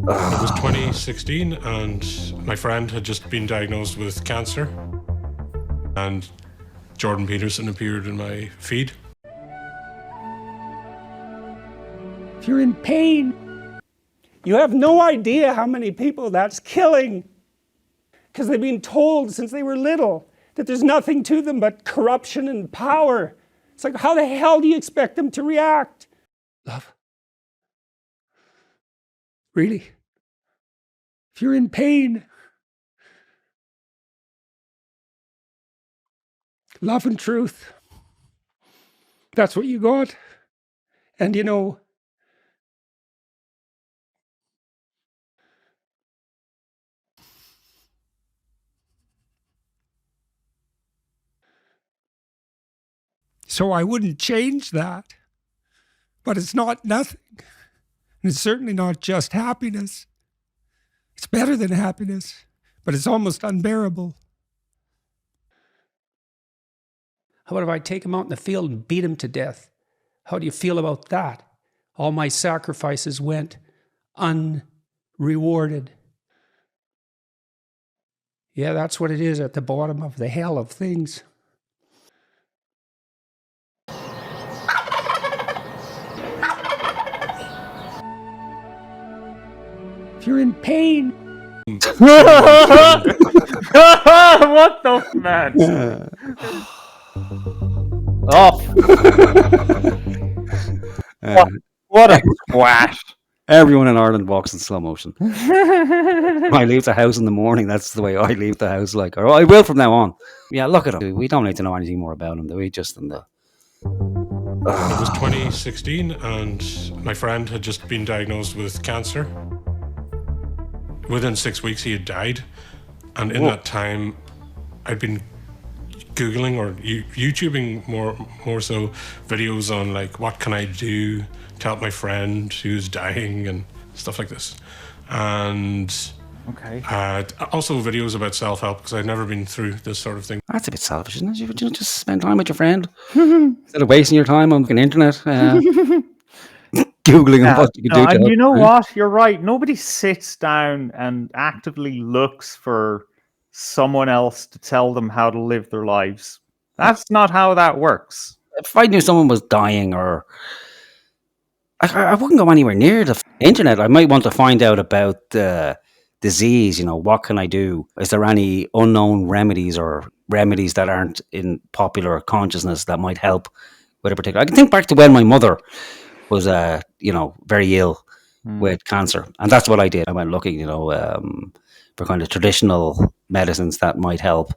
It was 2016 and my friend had just been diagnosed with cancer and Jordan Peterson appeared in my feed. If you're in pain, you have no idea how many people that's killing, because they've been told since they were little that there's nothing to them but corruption and power. It's like, how the hell do you expect them to react? Love. Really? If you're in pain, love and truth, that's what you got. And you know, so I wouldn't change that. But it's not nothing. And it's certainly not just happiness. It's better than happiness, but it's almost unbearable. How about if I take him out in the field and beat him to death? How do you feel about that? All my sacrifices went unrewarded. Yeah, that's what it is at the bottom of the hell of things. If you're in pain. What the man? Oh. What a squash. Everyone in Ireland walks in slow motion. I leave the house in the morning. That's the way I leave the house. Or I will from now on. Yeah, look at him. We don't need to know anything more about him, do we? Just in the... It was 2016 and my friend had just been diagnosed with cancer. Within 6 weeks he had died, and in that time I'd been Googling or YouTubing more so videos on like what can I do to help my friend who's dying and stuff like this, and also videos about self-help because I'd never been through this sort of thing. That's a bit selfish, isn't it? You just spend time with your friend instead of wasting your time on the internet. Googling what you can do. And you know what? You're right. Nobody sits down and actively looks for someone else to tell them how to live their lives. That's not how that works. If I knew someone was dying, or I wouldn't go anywhere near the internet. I might want to find out about the disease. You know, what can I do? Is there any unknown remedies or remedies that aren't in popular consciousness that might help with a particular? I can think back to when my mother was, very ill with cancer. And that's what I did. I went looking, for kind of traditional medicines that might help.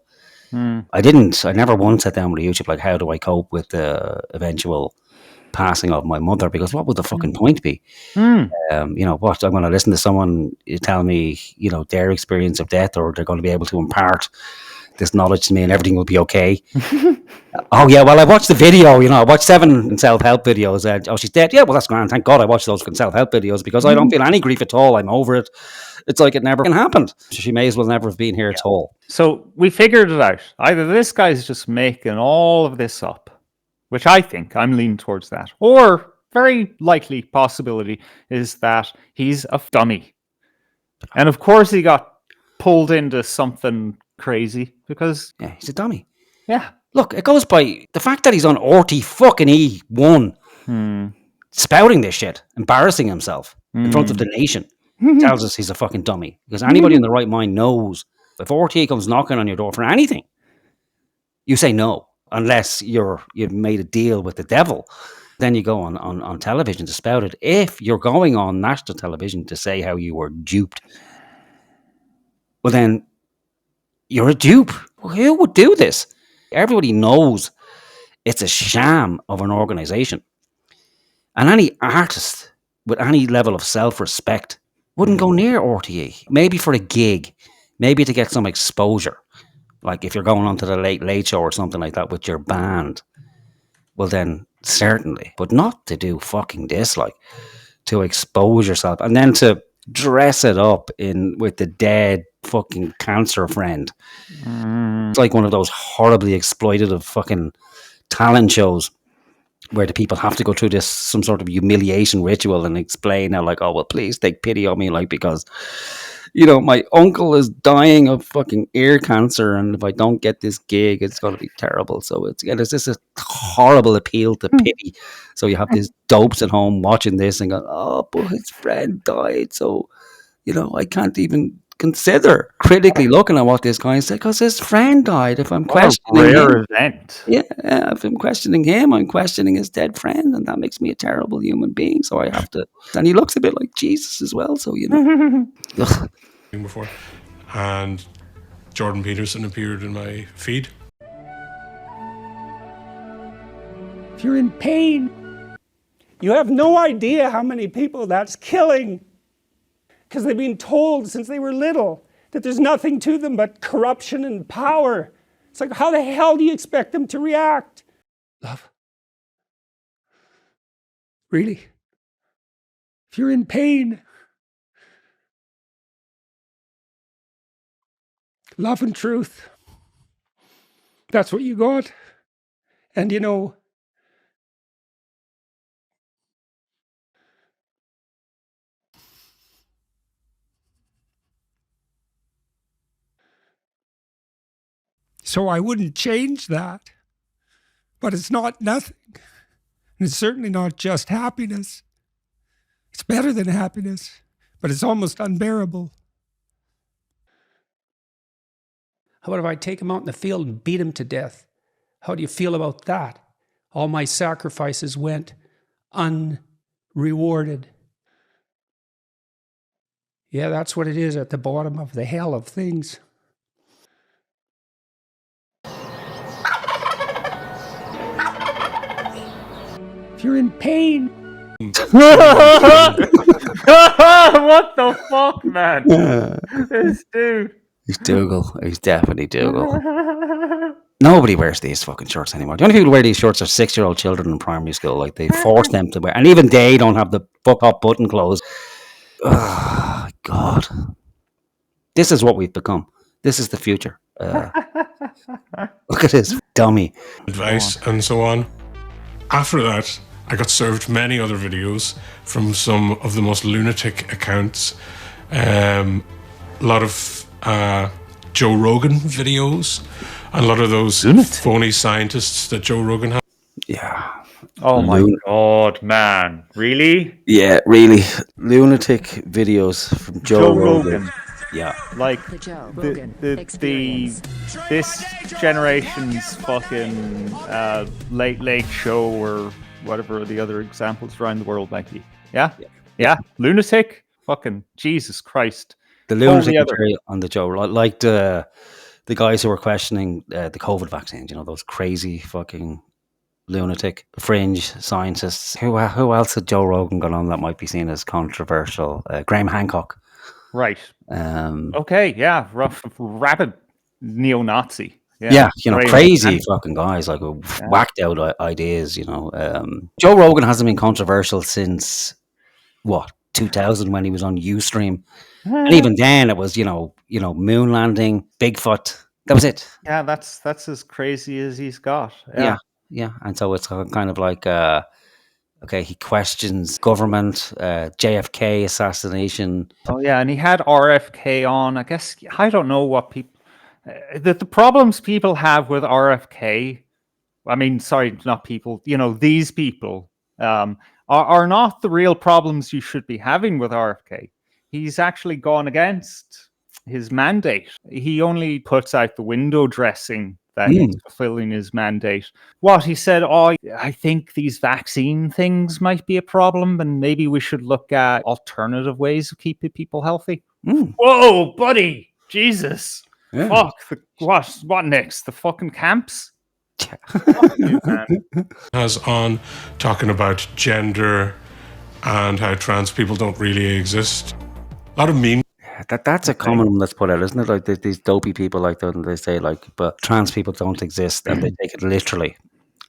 I never once sat down with YouTube, like, how do I cope with the eventual passing of my mother? Because what would the fucking point be? What? I'm going to listen to someone tell me, their experience of death, or they're going to be able to impart this knowledge to me and everything will be okay. Oh yeah, well I watched the video, I watched 7 self-help videos. She's dead. Yeah, well that's grand. Thank God I watched those self-help videos because I don't feel any grief at all. I'm over it. It's like it never happened. She may as well never have been here at all. So we figured it out. Either this guy's just making all of this up, which I think I'm leaning towards that, or very likely possibility is that he's a dummy. And of course he got pulled into something crazy because he's a dummy. Yeah. Look, it goes by the fact that he's on RT1 spouting this shit, embarrassing himself in front of the nation, tells us he's a fucking dummy. Because anybody in the right mind knows if RT comes knocking on your door for anything, you say no, unless you've made a deal with the devil. Then you go on television to spout it. If you're going on national television to say how you were duped, well then you're a dupe. Who would do this? Everybody knows it's a sham of an organization. And any artist with any level of self-respect wouldn't go near RTE. Maybe for a gig, maybe to get some exposure. Like if you're going on to the Late Late Show or something like that with your band, well then certainly. But not to do fucking this, like to expose yourself and then to dress it up with the dead fucking cancer friend. It's like one of those horribly exploitative fucking talent shows where the people have to go through this some sort of humiliation ritual and explain now, like, oh well, please take pity on me, like, because my uncle is dying of fucking ear cancer, and if I don't get this gig, it's going to be terrible. So there's this a horrible appeal to pity. So you have these dopes at home watching this and go, oh, but his friend died, so I can't even consider critically looking at what this guy said because his friend died. If I'm questioning rare him, event. if I'm questioning him, I'm questioning his dead friend, and that makes me a terrible human being. So I have to. And he looks a bit like Jesus as well. So before, and Jordan Peterson appeared in my feed. If you're in pain, you have no idea how many people that's killing, because they've been told since they were little that there's nothing to them but corruption and power. It's like, how the hell do you expect them to react? Love. Really? If you're in pain, love and truth, that's what you got. And so I wouldn't change that. But it's not nothing. And it's certainly not just happiness. It's better than happiness, but it's almost unbearable. How about if I take him out in the field and beat him to death? How do you feel about that? All my sacrifices went unrewarded. Yeah, that's what it is at the bottom of the hell of things. If you're in pain. What the fuck, man? This dude. He's Dougal. He's definitely Dougal. Nobody wears these fucking shorts anymore. The only people who wear these shorts are 6-year-old children in primary school. Like, they force them to wear, and even they don't have the fuck up button closed. Oh, God. This is what we've become. This is the future. Look at this dummy. Advice and so on. After that, I got served many other videos from some of the most lunatic accounts. A lot of Joe Rogan videos. A lot of those phony scientists that Joe Rogan has. Yeah. Oh my God, man. Really? Yeah, really. Lunatic videos from Joe Rogan. Yeah. Like The Joe Rogan the this generation's fucking late show or whatever the other examples around the world might be. Yeah. Lunatic. Fucking Jesus Christ. The lunatic material on the Joe, like the guys who were questioning the COVID vaccines, those crazy fucking lunatic fringe scientists. Who else had Joe Rogan gone on that might be seen as controversial? Graham Hancock. Right. Okay, yeah. Rabid neo-Nazi. Yeah, crazy fucking guys, like, whacked out ideas, Joe Rogan hasn't been controversial since, 2000 when he was on Ustream. And even then it was, moon landing, Bigfoot. That was it. Yeah, that's as crazy as he's got. Yeah. And so it's kind of like, okay, he questions government, JFK assassination. Oh yeah, and he had RFK on. I guess I don't know what people the problems people have with RFK. I mean, sorry, not people. These people are not the real problems you should be having with RFK. He's actually gone against his mandate. He only puts out the window dressing that he's fulfilling his mandate. What he said, I think these vaccine things might be a problem and maybe we should look at alternative ways of keeping people healthy. Whoa, buddy. Jesus. Yeah. Fuck. What next? The fucking camps? Fuck you, man. Has on talking about gender and how trans people don't really exist. A lot of memes. That's a common one that's put out, isn't it? Like these dopey people, like they say, like, but trans people don't exist, and they take it literally,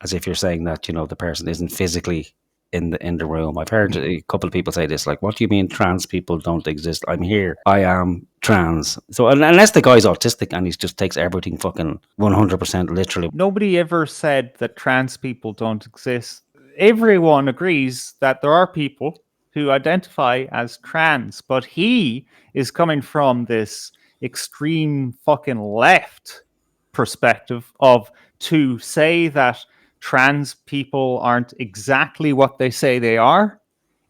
as if you're saying that the person isn't physically in the room. I've heard a couple of people say this, like, "What do you mean trans people don't exist? I'm here. I am trans." So unless the guy's autistic and he just takes everything fucking 100% literally. Nobody ever said that trans people don't exist. everyone agrees that there are people who identify as trans, but he is coming from this extreme fucking left perspective of to say that trans people aren't exactly what they say they are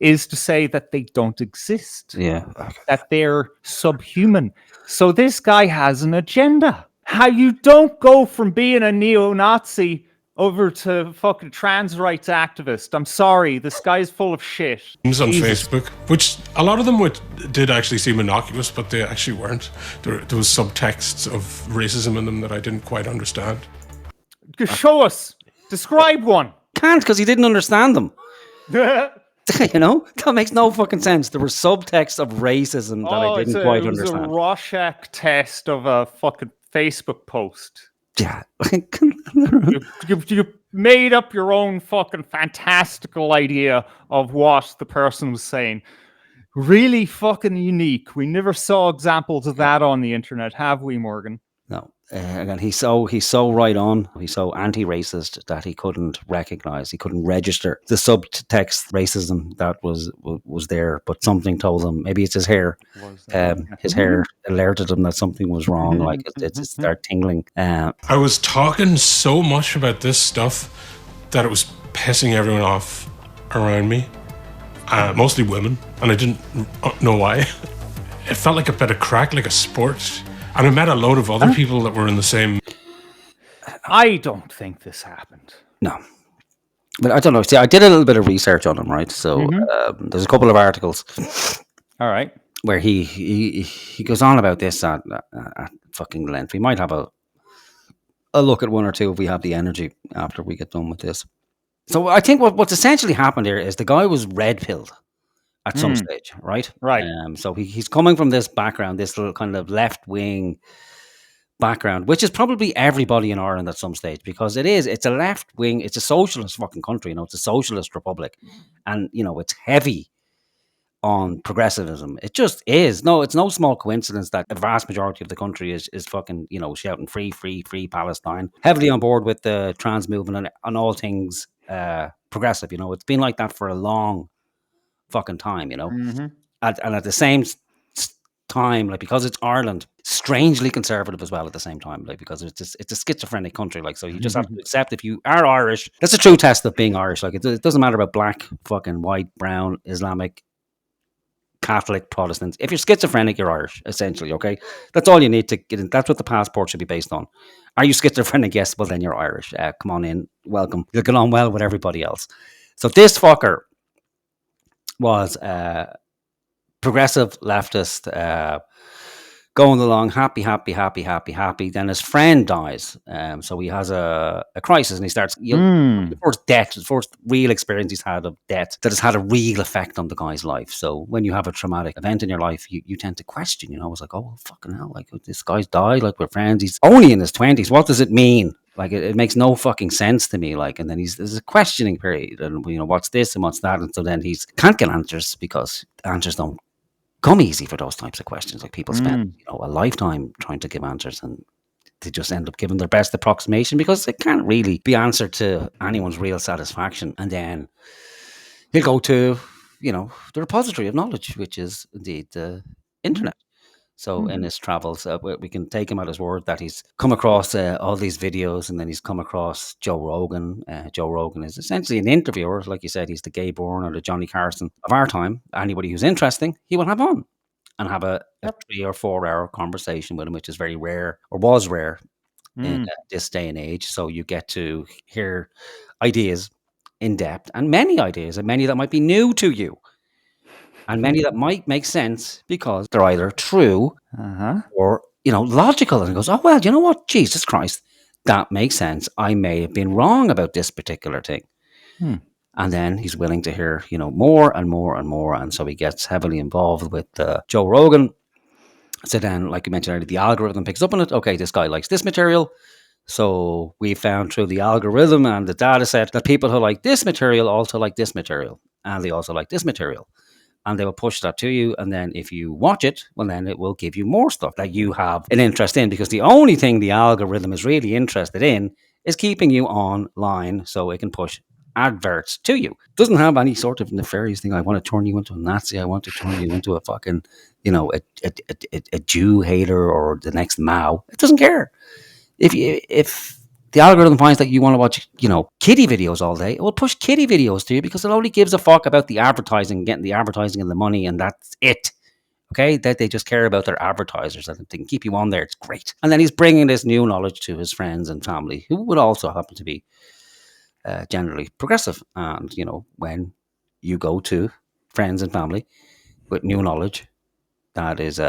is to say that they don't exist, Yeah. that they're subhuman. So this guy has an agenda. How you don't go from being a neo-Nazi over to fucking trans rights activist. I'm sorry, this guy's full of shit. Memes on Jesus. Facebook, which a lot of them did actually seem innocuous, but they actually weren't. There was subtexts of racism in them that I didn't quite understand. Show us. Describe one. Can't, because he didn't understand them. You know, that makes no fucking sense. There were subtexts of racism that I didn't quite understand. It was a Rorschach test of a fucking Facebook post. Yeah. You made up your own fucking fantastical idea of what the person was saying. Really fucking unique. We never saw examples of that on the internet, have we, Morgan? No. Again, he's so right on. He's so anti-racist that he couldn't recognize, he couldn't register the subtext racism that was there. But something told him, maybe it's his hair. His hair alerted him that something was wrong. Like it started tingling. I was talking so much about this stuff that it was pissing everyone off around me, mostly women, and I didn't know why. It felt like a bit of crack, like a sport. And I met a load of other people that were in the same... I don't think this happened. No. But I don't know. See, I did a little bit of research on him, right? So there's a couple of articles. All right. Where he goes on about this at fucking length. We might have a look at one or two if we have the energy after we get done with this. So I think what's essentially happened here is the guy was red-pilled at some stage, right? Right. So he's coming from this background, this little kind of left-wing background, which is probably everybody in Ireland at some stage, because it's a left-wing, it's a socialist fucking country, you know, it's a socialist republic. And, you know, it's heavy on progressivism. It just is. No, it's no small coincidence that the vast majority of the country is fucking, you know, shouting free Palestine, heavily on board with the trans movement and all things progressive, you know. It's been like that for a long fucking time, you know. And at the same time, like, because it's Ireland, strangely conservative as well at the same time, like, because it's a schizophrenic country, like, so you just have to accept if you are Irish. That's a true test of being Irish. Like, it doesn't matter about black, fucking white, brown, Islamic, Catholic, Protestants. If you're schizophrenic, you're Irish, essentially, okay? That's all you need to get in. That's what the passport should be based on. Are you schizophrenic? Yes, well, then you're Irish. Come on in. Welcome. You'll get on well with everybody else. So this fucker was progressive leftist, going along happy. Then his friend dies, so he has a crisis, and he starts the first real experience he's had of death that has had a real effect on the guy's life. So when you have a traumatic event in your life, you tend to question, you know. It's like, oh well, fucking hell, like, this guy's died, like, we're friends, he's only in his 20s, what does it mean? Like, it makes no fucking sense to me. Like, and then there's a questioning period, and, you know, what's this and what's that, and so then he's can't get answers, because answers don't come easy for those types of questions. Like, people spend, you know, a lifetime trying to give answers, and they just end up giving their best approximation because it can't really be answered to anyone's real satisfaction. And then he'll go to, you know, the repository of knowledge, which is indeed the internet. So in his travels, we can take him at his word that he's come across all these videos, and then he's come across Joe Rogan. Joe Rogan is essentially an interviewer. Like you said, he's the Gay Byrne or the Johnny Carson of our time. Anybody who's interesting, he will have on and have a 3 or 4 hour conversation with him, which is very rare, or was rare in this day and age. So you get to hear ideas in depth, and many ideas, and many that might be new to you. And many that might make sense because they're either true or, you know, logical. And he goes, oh, well, you know what? Jesus Christ, that makes sense. I may have been wrong about this particular thing. And then he's willing to hear, you know, more and more and more. And so he gets heavily involved with Joe Rogan. So then, like you mentioned earlier, the algorithm picks up on it. Okay, this guy likes this material. So we found through the algorithm and the data set that people who like this material also like this material. And they also like this material. And they will push that to you. And then if you watch it, well, then it will give you more stuff that you have an interest in, because the only thing the algorithm is really interested in is keeping you online so it can push adverts to you. Doesn't have any sort of nefarious thing. I want to turn you into a Nazi. I want to turn you into a fucking, a Jew hater or the next Mao. It doesn't care. If the algorithm finds that you want to watch, kiddie videos all day, it will push kiddie videos to you because it only gives a fuck about the advertising, getting the advertising and the money, and that's it. Okay, that they just care about their advertisers and they can keep you on there. It's great. And then he's bringing this new knowledge to his friends and family, who would also happen to be generally progressive. And when you go to friends and family with new knowledge that is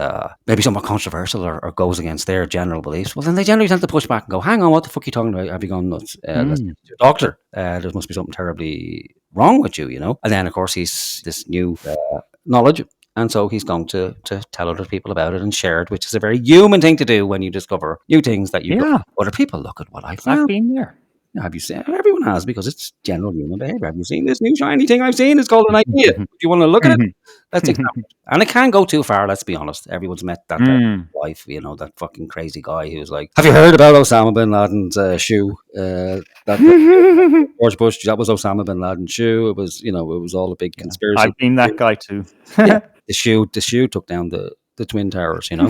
maybe somewhat controversial or goes against their general beliefs, well, then they generally tend to push back and go, hang on, what the fuck are you talking about? Have you gone nuts? Let's get to your doctor. There must be something terribly wrong with you, And then, of course, he's this new knowledge. And so he's going to tell other people about it and share it, which is a very human thing to do when you discover new things that you go, other people look at what I found. I've been there. Have you seen? Everyone has, because it's general human behavior. Have you seen this new shiny thing I've seen? It's called an idea. Do you want to look at it? Let's examine it. And it can go too far, let's be honest. Everyone's met that wife, that fucking crazy guy who's like, have you heard about Osama bin Laden's shoe? That George Bush, that was Osama bin Laden's shoe. It was, it was all a big conspiracy. I've been that guy too. Yeah, the shoe took down the Twin Towers, and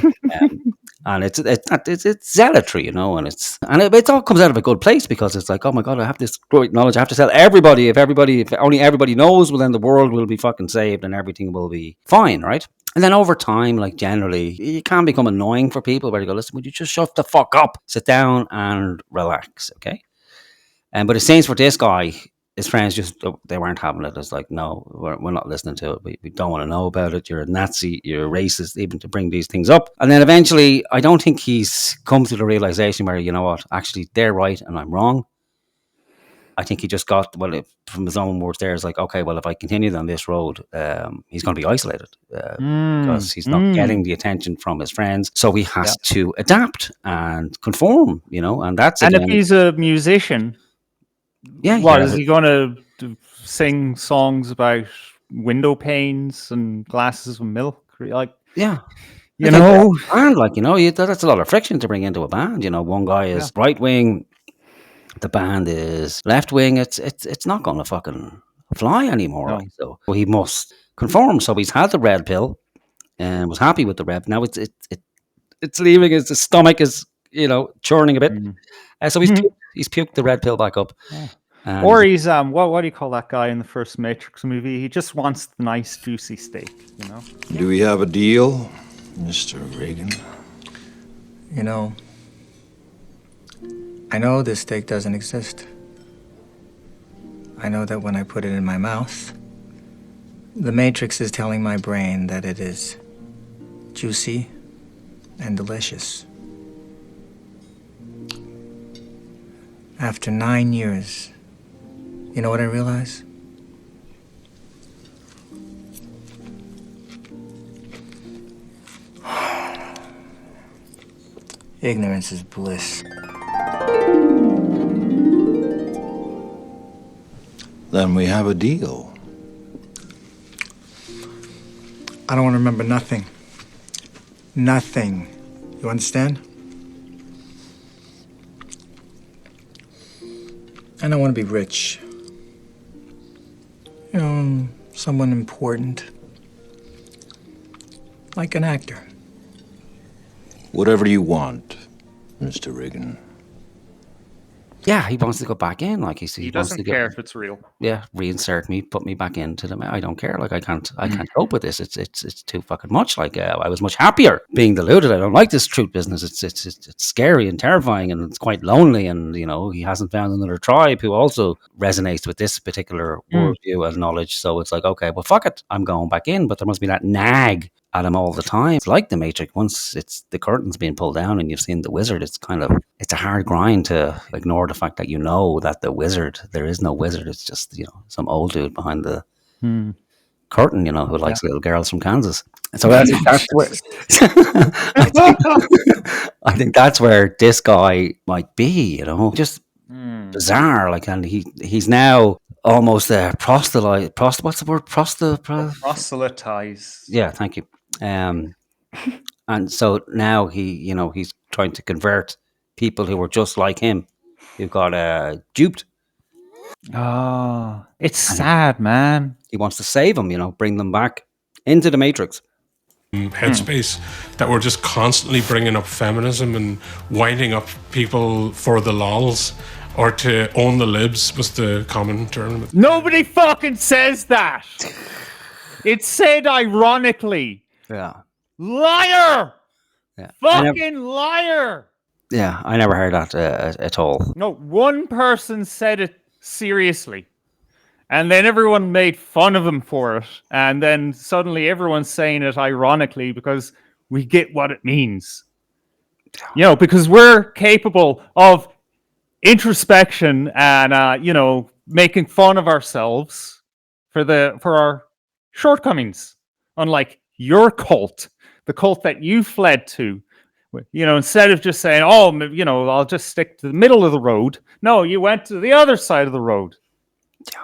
it's zealotry, and it all comes out of a good place, because it's like, oh my god, I have this great knowledge, I have to tell everybody. If only everybody knows, well, then the world will be fucking saved and everything will be fine, right? And then over time, like, generally, you can become annoying for people where you go, listen, would you just shut the fuck up, sit down and relax, okay? But it seems for this guy, his friends they weren't having it. It's like, no, we're not listening to it. We don't want to know about it. You're a Nazi, you're a racist, even to bring these things up. And then eventually, I don't think he's come to the realization where, you know what, actually, they're right and I'm wrong. I think he just got, from his own words there, it's like, okay, well, if I continue down this road, he's going to be isolated because he's not getting the attention from his friends. So he has to adapt and conform, and that's And if he's a musician, is he going to sing songs about window panes and glasses of milk? Like, and that's a lot of friction to bring into a band. One guy is right wing, the band is left wing. It's not going to fucking fly anymore. No. Like, so he must conform. So he's had the red pill and was happy with the red. Now it's leaving his stomach is churning a bit. So he's puked the red pill back up. Or he's what do you call that guy in the first Matrix movie? He just wants the nice juicy steak, Do we have a deal, Mr. Reagan? I know this steak doesn't exist. I know that when I put it in my mouth, the Matrix is telling my brain that it is juicy and delicious. After 9 years, you know what I realize? Ignorance is bliss. Then we have a deal. I don't want to remember nothing. Nothing. You understand? And I want to be rich. Someone important. Like an actor. Whatever you want, Mr. Reagan. Yeah, he wants to go back in. Like he doesn't care if it's real. Yeah, reinsert me, put me back into them. I don't care. Like I can't cope with this. It's too fucking much. Like I was much happier being deluded. I don't like this truth business. It's scary and terrifying, and it's quite lonely. And he hasn't found another tribe who also resonates with this particular worldview and knowledge. So it's like, okay, well, fuck it, I'm going back in. But there must be that nag at him all the time. It's like the Matrix. Once the curtain's being pulled down and you've seen the wizard, it's a hard grind to ignore the fact that that the wizard, there is no wizard. It's just some old dude behind the curtain, who likes little girls from Kansas. And so that's where I think that's where this guy might be. Just bizarre. Like, and he's now almost proselytized. What's the word? Proselytize. Yeah, thank you. And so now he's trying to convert people who were just like him, who got duped It's sad, man. He wants to save them, bring them back into the Matrix. Headspace that were just constantly bringing up feminism and winding up people for the lols, or to own the libs was the common term. Nobody fucking says that. It's said ironically. Yeah. Liar! Yeah. Fucking liar! Yeah, I never heard that at all. No, one person said it seriously. And then everyone made fun of him for it. And then suddenly everyone's saying it ironically because we get what it means. Because we're capable of introspection and, making fun of ourselves for our shortcomings. Unlike your cult, the cult that you fled to. Instead of just saying, I'll just stick to the middle of the road. No, you went to the other side of the road. Yeah.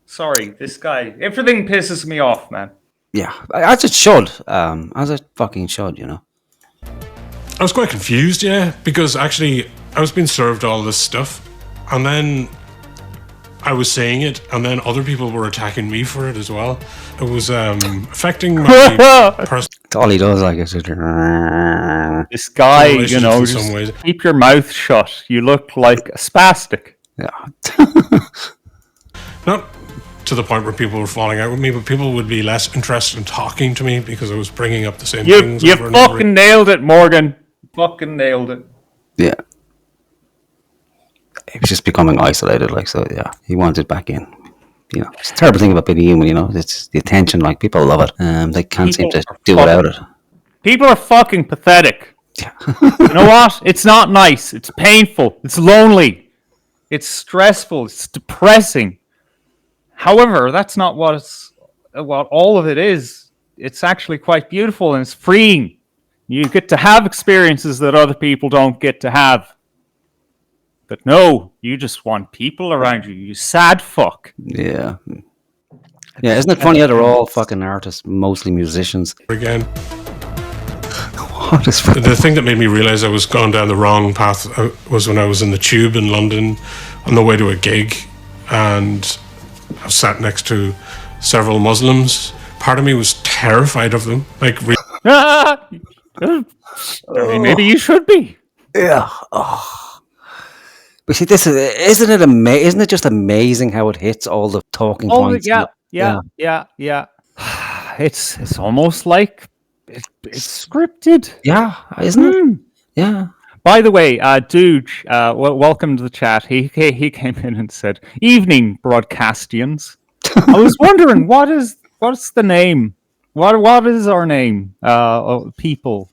Sorry, this guy. Everything pisses me off, man. Yeah, as it should. As it fucking should, I was quite confused, because actually I was being served all this stuff, and then I was saying it, and then other people were attacking me for it as well. It was affecting my personal. That's all he does, I guess. This guy, in some ways. Keep your mouth shut. You look like a spastic. Yeah. Not to the point where people were falling out with me, but people would be less interested in talking to me because I was bringing up the same things. You fucking nailed it, Morgan. Fucking nailed it. Yeah. He was just becoming isolated, yeah. He wanted back in. It's a terrible thing about being human, it's the attention, people love it. They can't seem to do without it. People are fucking pathetic. Yeah. You know what? It's not nice. It's painful. It's lonely. It's stressful. It's depressing. However, that's not what all of it is. It's actually quite beautiful and it's freeing. You get to have experiences that other people don't get to have. But no, you just want people around you. You sad fuck. Yeah. Yeah, isn't it funny how they're all fucking artists, mostly musicians? Again. What is the thing that made me realize I was going down the wrong path was when I was in the tube in London on the way to a gig, and I was sat next to several Muslims. Part of me was terrified of them. Maybe you should be. Yeah. Oh. But see, isn't it just amazing how it hits all the talking points? Yeah. It's almost like it's scripted. Yeah, isn't it? Yeah. By the way, Dooge, welcome to the chat. He came in and said, "Evening, broadcastians." I was wondering what's the name? What is our name? People,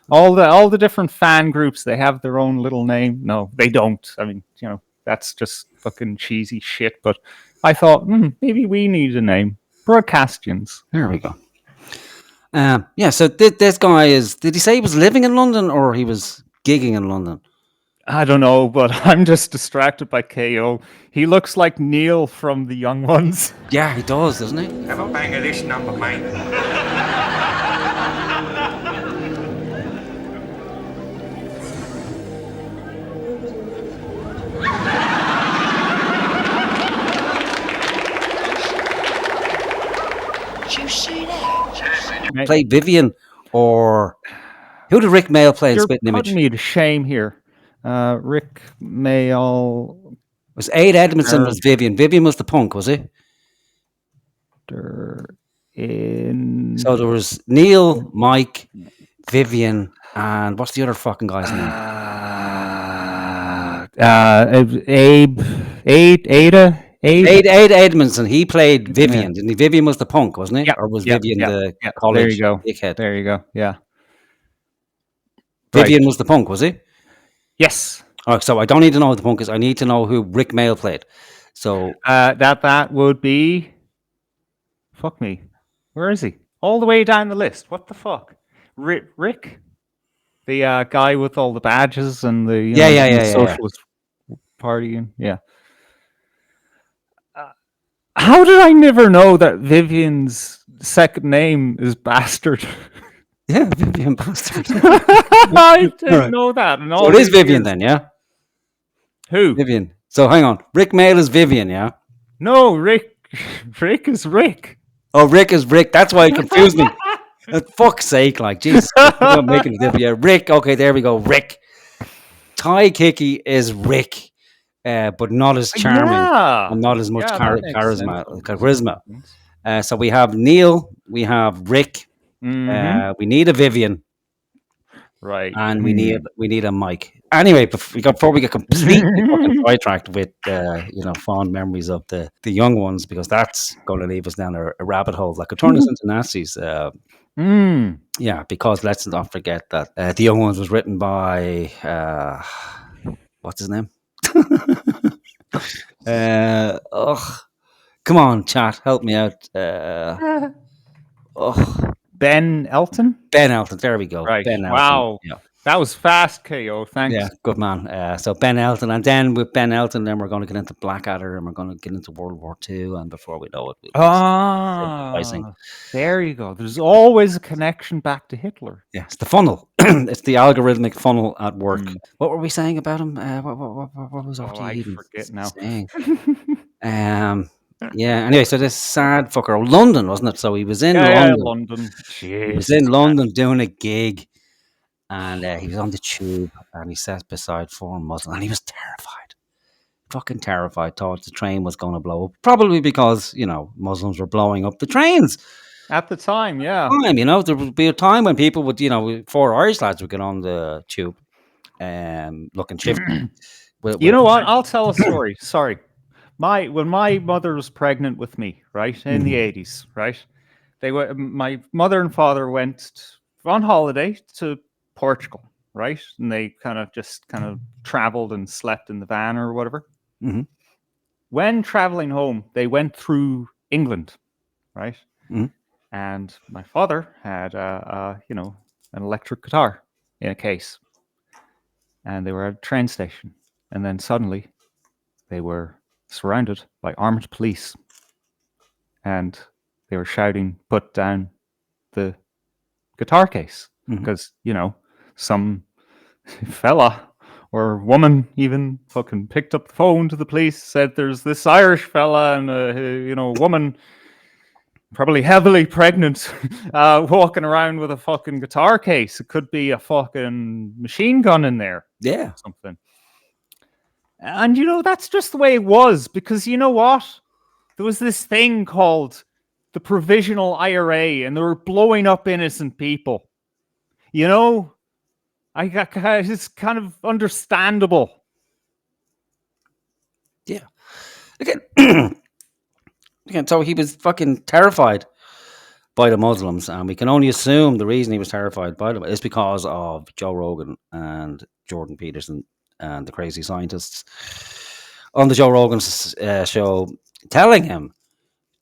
all the different fan groups. They have their own little name. No, they don't. I mean, that's just fucking cheesy shit. But I thought maybe we need a name. Broadcastians. There we go. So this guy did he say he was living in London or he was gigging in London? I don't know, but I'm just distracted by KO. He looks like Neil from The Young Ones. Yeah, he does, doesn't he? Have a bang of this number, mate. Did you see that? Play Vivian, or who did Rick Mail play in Spitting Image? You're putting me to shame here. Rick Mail. Was Aid Edmondson was Vivian. Vivian was the punk, was he? So there was Neil, Mike, Vivian, and what's the other fucking guy's name? Aid Edmondson. He played Vivian, didn't he? Vivian was the punk, wasn't he? Yeah, or was Vivian the college? There you go. Dickhead? There you go. Yeah. Vivian was the punk, was he? Yes. All right, so I don't need to know who the punk is. I need to know who Rick Mail played. So that would be. Fuck me. Where is he? All the way down the list. What the fuck? Rick, the guy with all the badges and the Socialist Party. Yeah. How did I never know that Vivian's second name is Bastard? Yeah, Vivian Bastard. I didn't know that. So it is Vivian then, yeah? Who? Vivian. So hang on. Rick Mail is Vivian, yeah? No, Rick. Rick is Rick. Oh, Rick is Rick. That's why it confused me. For fuck's sake, like, Jesus. I'm making it different. Yeah, Rick. Okay, there we go. Rick. Ty Kicky is Rick, but not as charming Yeah. and not as much Yeah, that makes sense. charisma. So we have Neil, we have Rick, we need a Vivian, Right. and we need a Mike. Anyway, before we get completely fucking sidetracked with fond memories of the young ones, because that's going to leave us down a rabbit hole that could turn us into Nazis. Yeah, because let's not forget that the young ones was written by what's his name? Come on, chat, help me out. Ben Elton. Ben Elton. There we go. Right. Ben Elton. Wow. Yeah. That was fast, KO. Thanks. Yeah, good man. So Ben Elton, and then with Ben Elton, then we're going to get into Blackadder, and we're going to get into World War II, and before we know it, there you go. There's always a connection back to Hitler. Yeah, it's the funnel. It's the algorithmic funnel at work. What were we saying about him? What was I forget now. saying? Yeah. Anyway, so this sad fucker, London, wasn't it? So he was in London. Jeez, he was in London doing a gig. And he was on the tube, and he sat beside four Muslims, and he was terrified, fucking terrified. Thought the train was going to blow up, probably because Muslims were blowing up the trains at the time. Yeah, there would be a time when people would, four Irish lads would get on the tube, looking shifty. You know what? I'll tell a story. Sorry, when my mother was pregnant with me, right in the 80s, right, my mother and father went on holiday to Portugal, right? And they kind of traveled and slept in the van or whatever. Mm-hmm. When traveling home, they went through England, right? Mm-hmm. And my father had an electric guitar in a case, and they were at a train station, and then suddenly they were surrounded by armed police, and they were shouting, "Put down the guitar case," because some fella or woman even fucking picked up the phone to the police, said there's this Irish fella and a woman, probably heavily pregnant, walking around with a fucking guitar case. It could be a fucking machine gun in there. Yeah. Something. And that's just the way it was, because you know what? There was this thing called the Provisional IRA, and they were blowing up innocent people. It's kind of understandable. Yeah. Again, so he was fucking terrified by the Muslims, and we can only assume the reason he was terrified by them is because of Joe Rogan and Jordan Peterson and the crazy scientists on the Joe Rogan show telling him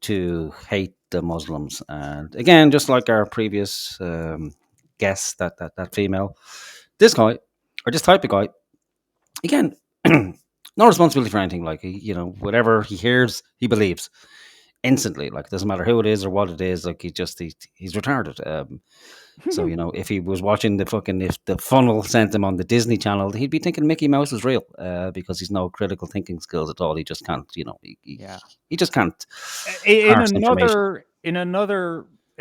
to hate the Muslims. And again, just like our previous guest, that female, this guy, or this type of guy, again, no responsibility for anything. Like, whatever he hears, he believes instantly. Like, it doesn't matter who it is or what it is. Like, he's retarded. So, if he was watching if the funnel sent him on the Disney Channel, he'd be thinking Mickey Mouse is real, because he's no critical thinking skills at all. He just can't, he just can't. In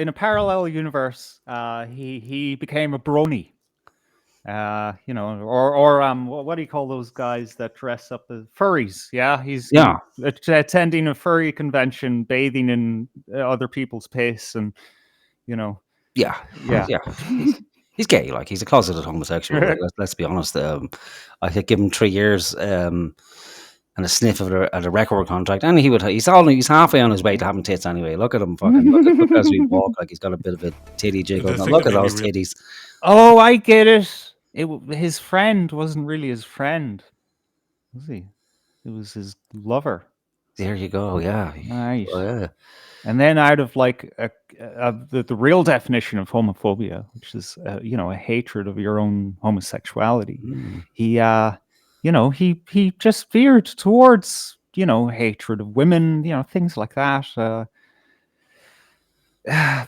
a parallel universe, he became a brony. What do you call those guys that dress up as furries? Yeah, he's attending a furry convention, bathing in other people's piss, and Yeah. He's gay, like he's a closeted homosexual. Like, let's be honest. I could give him 3 years and a sniff at a record contract, and he's halfway on his way to having tits anyway. Look at him, fucking look as we walk, like he's got a bit of a titty jiggle. Now, look at those titties. Oh, I get it. His friend wasn't really his friend, was he? It was his lover. There you go. Yeah. Nice. Oh, yeah. And then out of like the real definition of homophobia, which is a hatred of your own homosexuality, he just veered towards hatred of women, things like that,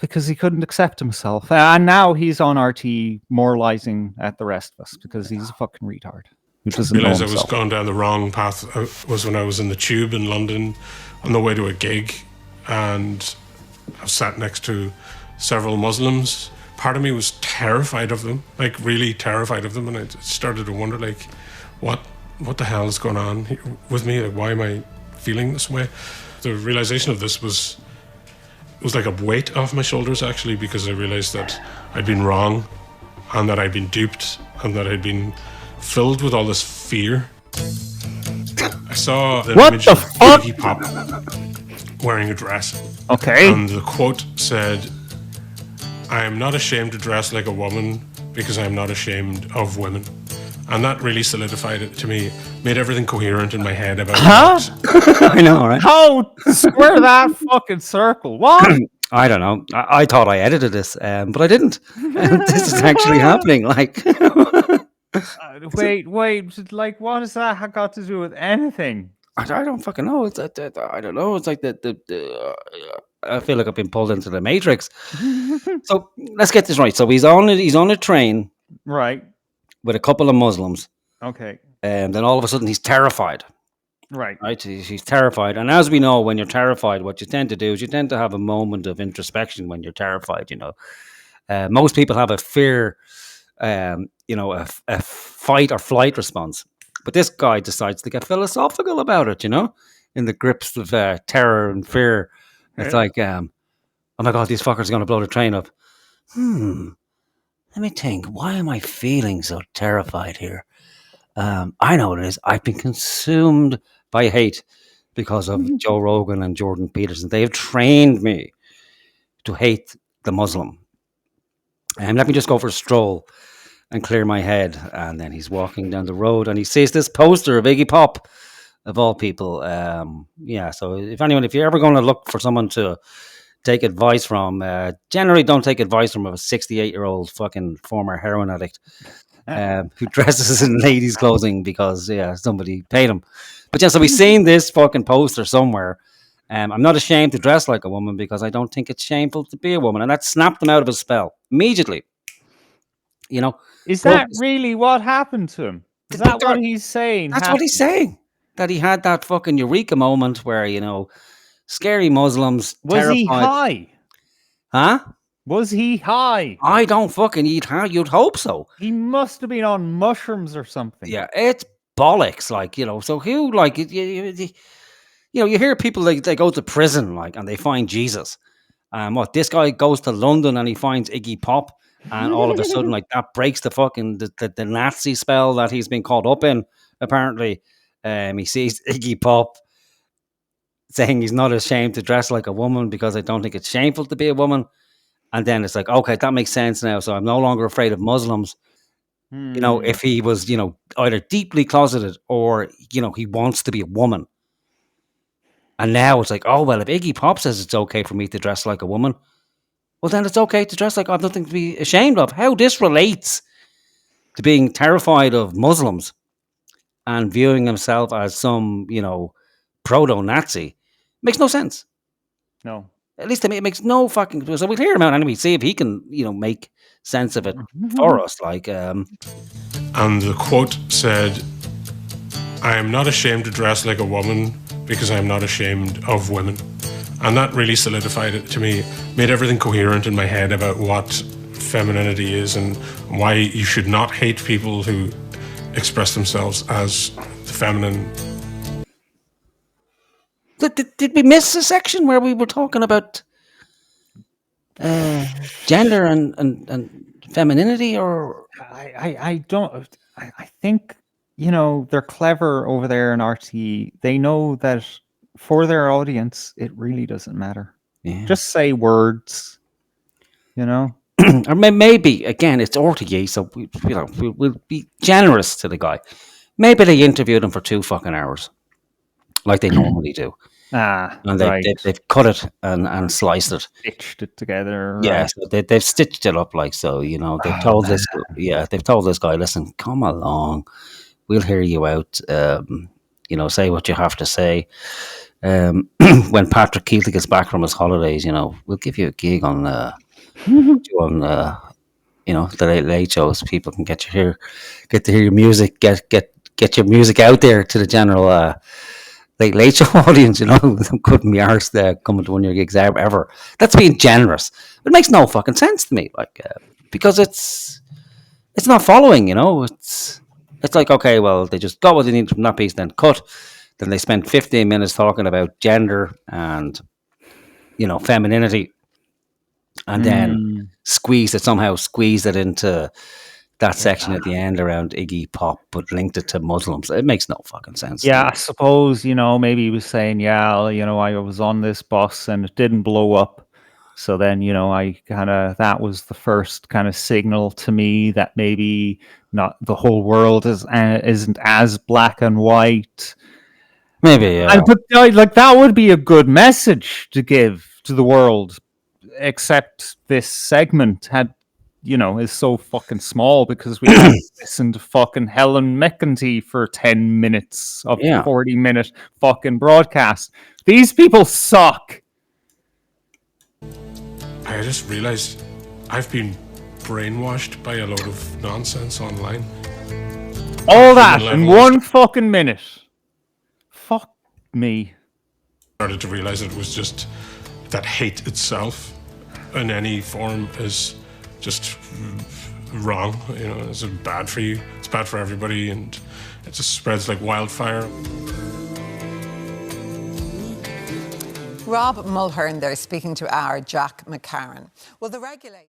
because he couldn't accept himself. And now he's on RT moralizing at the rest of us because he's a fucking retard. who doesn't know realised I was himself. going down the wrong path was when I was in the tube in London on the way to a gig, and I sat next to several Muslims. Part of me was terrified of them, like really terrified of them, and I started to wonder, like, what the hell is going on with me? Like, why am I feeling this way? The realization of this was like a weight off my shoulders, actually, because I realized that I'd been wrong, and that I'd been duped, and that I'd been filled with all this fear. I saw the What image the of fuck? Iggy Pop wearing a dress, Okay. and the quote said, "I am not ashamed to dress like a woman because I am not ashamed of women." And that really solidified it to me, made everything coherent in my head about I know, right? How square that fucking circle? What? I don't know. I thought I edited this, but I didn't. This is actually happening. Like, Wait. Like, what has that got to do with anything? I don't fucking know. It's I don't know. It's like I feel like I've been pulled into the Matrix. So let's get this right. So he's on a train Right. with a couple of Muslims, Okay. and then all of a sudden he's terrified. Right. Right? He's terrified, and as we know, when you're terrified, what you tend to do is you tend to have a moment of introspection when you're terrified. Most people have a fear, a fight or flight response, but this guy decides to get philosophical about it. In the grips of terror and fear, it's like, oh my god, these fuckers are going to blow the train up. Let me think. Why am I feeling so terrified here? I know what it is. I've been consumed by hate because of Joe Rogan and Jordan Peterson. They have trained me to hate the Muslim. And let me just go for a stroll and clear my head. And then he's walking down the road and he sees this poster of Iggy Pop, of all people. So if you're ever going to look for someone to take advice from, generally don't take advice from a 68-year-old fucking former heroin addict. Who dresses in ladies' clothing because somebody paid him. But so we've seen this fucking poster somewhere. I'm not ashamed to dress like a woman because I don't think it's shameful to be a woman, and that snapped him out of his spell immediately. Is that really what happened to him? Is that what he's saying? That's what he's saying. That he had that fucking eureka moment where scary Muslims. Was terrified. he high? Huh? Was he high? I don't fucking eat high. You'd hope so. He must have been on mushrooms or something. Yeah, it's bollocks. So who, you hear people they go to prison, and they find Jesus. This guy goes to London and he finds Iggy Pop, and all of a sudden, that breaks the fucking the Nazi spell that he's been caught up in. Apparently, he sees Iggy Pop saying he's not ashamed to dress like a woman because I don't think it's shameful to be a woman. And then it's like, okay, that makes sense now. So I'm no longer afraid of Muslims. If he was, either deeply closeted or, he wants to be a woman. And now it's like, oh, well, if Iggy Pop says it's okay for me to dress like a woman, well, then it's okay to dress like I've nothing to be ashamed of. How this relates to being terrified of Muslims and viewing himself as some, proto-Nazi makes no sense. No. At least to me, it makes no fucking. So we'll hear him out anyway. See if he can, make sense of it for us. And the quote said, "I am not ashamed to dress like a woman because I am not ashamed of women." And that really solidified it to me, made everything coherent in my head about what femininity is and why you should not hate people who express themselves as the feminine. Did we miss a section where we were talking about gender and femininity? Or I don't. I think they're clever over there in RTE. They know that for their audience, it really doesn't matter. Yeah. Just say words. Or maybe again, it's RTE, so we'll be generous to the guy. Maybe they interviewed him for 2 fucking hours, like they normally do. And they've cut it and sliced it, stitched it together. Yeah, so they've stitched it up they've told this. Yeah, they've told this guy, listen, come along, we'll hear you out. Say what you have to say. When Patrick Keelty gets back from his holidays, we'll give you a gig on the Late Late shows. People can get to hear your music, get get your music out there to the general late show audience, you know, couldn't be arsed coming to one of your gigs ever. That's being generous. It makes no fucking sense to me, like, because it's not following, you know. It's like, okay, well, they just got what they needed from that piece, then cut. Then they spent 15 minutes talking about gender and, you know, femininity, and then squeezed it into that section at the end around Iggy Pop, but linked it to Muslims. It makes no fucking sense. Yeah, I suppose, you know, maybe he was saying, yeah, you know, I was on this bus and it didn't blow up. So then, you know, that was the first kind of signal to me that maybe not the whole world isn't as black and white. Maybe, yeah. But like, that would be a good message to give to the world, except this segment is so fucking small because we have to listen to fucking Helen McEntee for 10 minutes of 40-minute fucking broadcast. These people suck. I just realized I've been brainwashed by a load of nonsense online. All that in 1 fucking minute. Fuck me. I started to realize it was just that hate itself in any form is just wrong. You know, it's bad for you. It's bad for everybody, and it just spreads like wildfire. Rob Mulhern there speaking to our Jack McCarran. Well, the regulator...